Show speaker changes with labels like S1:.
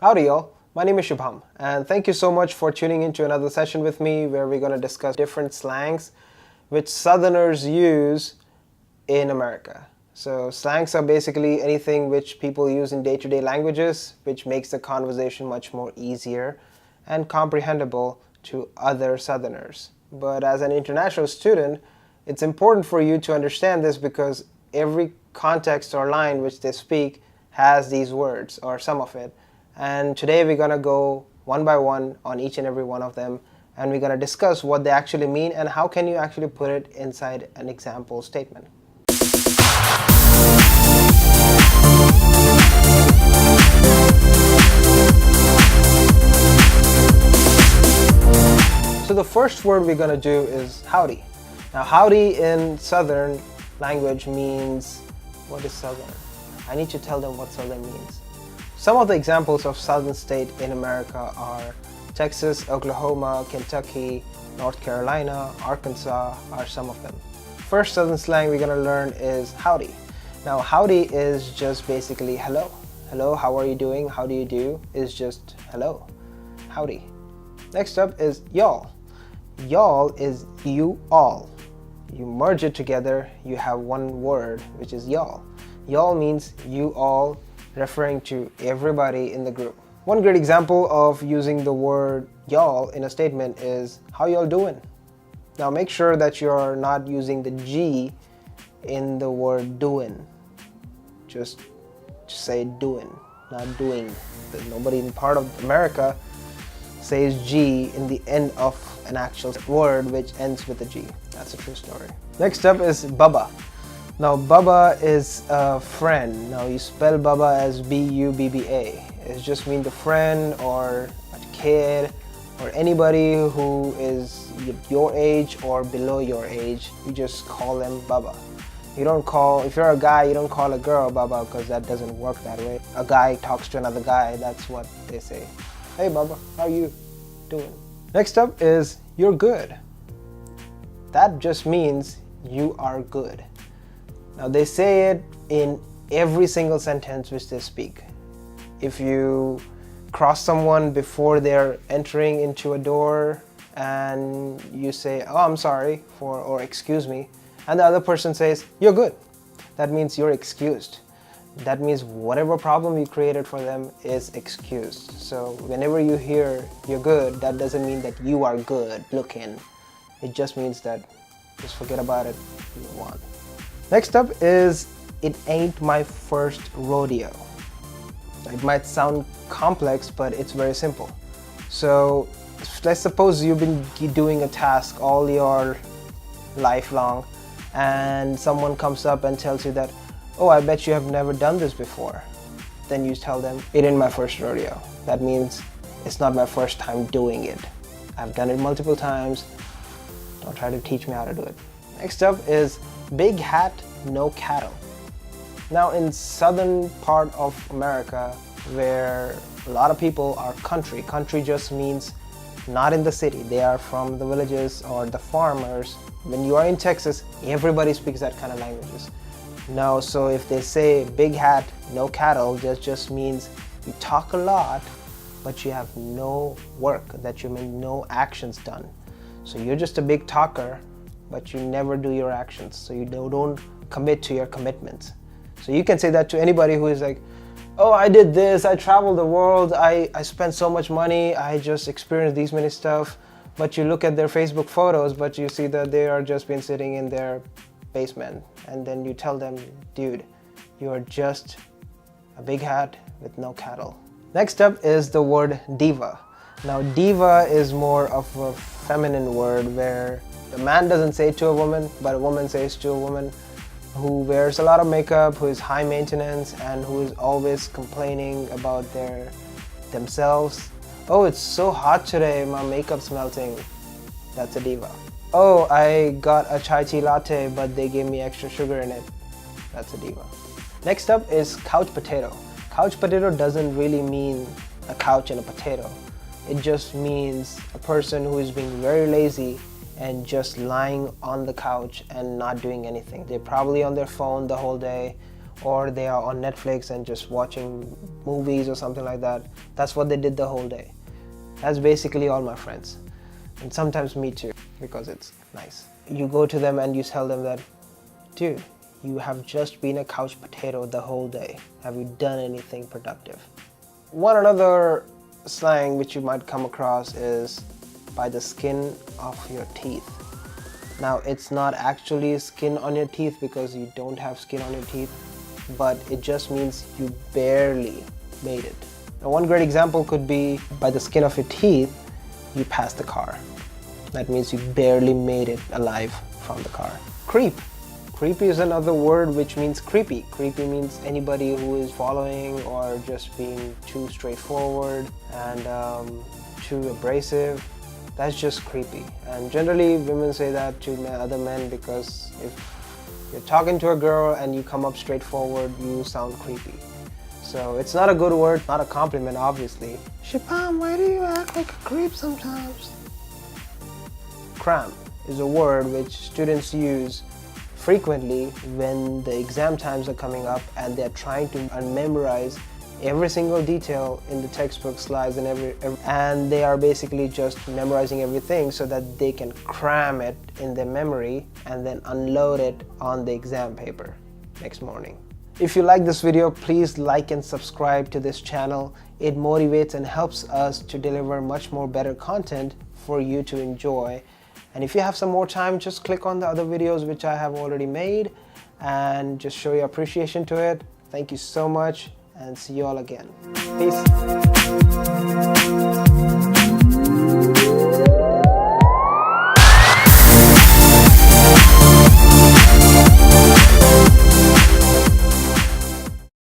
S1: Howdy y'all, my name is Shubham and thank you so much for tuning into another session with me where we're going to discuss different slangs which Southerners use in America. So slangs are basically anything which people use in day-to-day languages which makes the conversation much more easier and comprehensible to other Southerners. But as an international student, it's important for you to understand this because every context or line which they speak has these words or some of it. And today we're going to go one by one on each and every one of them, and we're going to discuss what they actually mean and how can you actually put it inside an example statement. So the first word we're going to do is howdy. Now howdy in Southern language means, what is Southern? I need to tell them what Southern means. Some of the examples of Southern state in America are Texas, Oklahoma, Kentucky, North Carolina, Arkansas are some of them. First Southern slang we're going to learn is howdy. Now howdy is just basically hello. Hello, how are you doing? How do you do? Is just hello. Howdy. Next up is y'all. Y'all is you all. You merge it together, you have one word, which is y'all. Y'all means you all, referring to everybody in the group. One great example of using the word y'all in a statement is, how y'all doing? Now make sure that you're not using the G in the word doing. Just say doing, not doing. Nobody in part of America says G in the end of an actual word which ends with a G. That's a true story. Next up is BUBBA. Now BUBBA is a friend. Now you spell BUBBA as B-U-B-B-A. It just means a friend or a kid or anybody who is your age or below your age. You just call them BUBBA. You don't call, if you're a guy, you don't call a girl BUBBA because that doesn't work that way. A guy talks to another guy, that's what they say. Hey BUBBA, how you doing? Next up is you're good. That just means you are good. Now they say it in every single sentence which they speak. If you cross someone before they're entering into a door and you say, oh, I'm sorry for, or excuse me, and the other person says, you're good, that means you're excused. That means whatever problem you created for them is excused. So whenever you hear you're good, that doesn't mean that you are good looking. It just means that just forget about it, move on. Next up is, it ain't my first rodeo. It might sound complex, but it's very simple. So let's suppose you've been doing a task all your life long and someone comes up and tells you that, oh, I bet you have never done this before. Then you tell them, it ain't my first rodeo. That means it's not my first time doing it. I've done it multiple times. Don't try to teach me how to do it. Next up is big hat, no cattle. Now in southern part of America, where a lot of people are country just means not in the city. They are from the villages or the farmers. When you are in Texas, everybody speaks that kind of languages. Now, so if they say big hat, no cattle, that just means you talk a lot, but you have no work, that you make no actions done. So you're just a big talker, but you never do your actions. So you don't commit to your commitments. So you can say that to anybody who is like, oh, I did this, I traveled the world, I spent so much money, I just experienced these many stuff. But you look at their Facebook photos, but you see that they are just been sitting in their basement. And then you tell them, dude, you are just a big hat with no cattle. Next up is the word diva. Now diva is more of a feminine word where the man doesn't say it to a woman, but a woman says to a woman who wears a lot of makeup, who is high maintenance, and who is always complaining about themselves. Oh, it's so hot today, my makeup's melting. That's a diva. Oh, I got a chai tea latte, but they gave me extra sugar in it. That's a diva. Next up is couch potato. Couch potato doesn't really mean a couch and a potato. It just means a person who is being very lazy and just lying on the couch and not doing anything. They're probably on their phone the whole day, or they are on Netflix and just watching movies or something like that. That's what they did the whole day. That's basically all my friends, and sometimes me too, because it's nice. You go to them and you tell them that, dude, you have just been a couch potato the whole day. Have you done anything productive? One another slang which you might come across is by the skin of your teeth. Now, it's not actually skin on your teeth because you don't have skin on your teeth, but it just means you barely made it. Now, one great example could be by the skin of your teeth, you passed the car. That means you barely made it alive from the car. Creep. Creepy is another word which means creepy. Creepy means anybody who is following or just being too straightforward and too abrasive. That's just creepy. And generally women say that to other men because if you're talking to a girl and you come up straightforward, you sound creepy. So it's not a good word, not a compliment obviously. Shubham, why do you act like a creep sometimes? CRAM is a word which students use frequently when the exam times are coming up and they're trying to memorize every single detail in the textbook slides and they are basically just memorizing everything so that they can cram it in their memory and then unload it on the exam paper next morning. If you like this video, please like and subscribe to this channel. It motivates and helps us to deliver much more better content for you to enjoy. And if you have some more time, just click on the other videos which I have already made and just show your appreciation to it. Thank you so much and see you all again. Peace.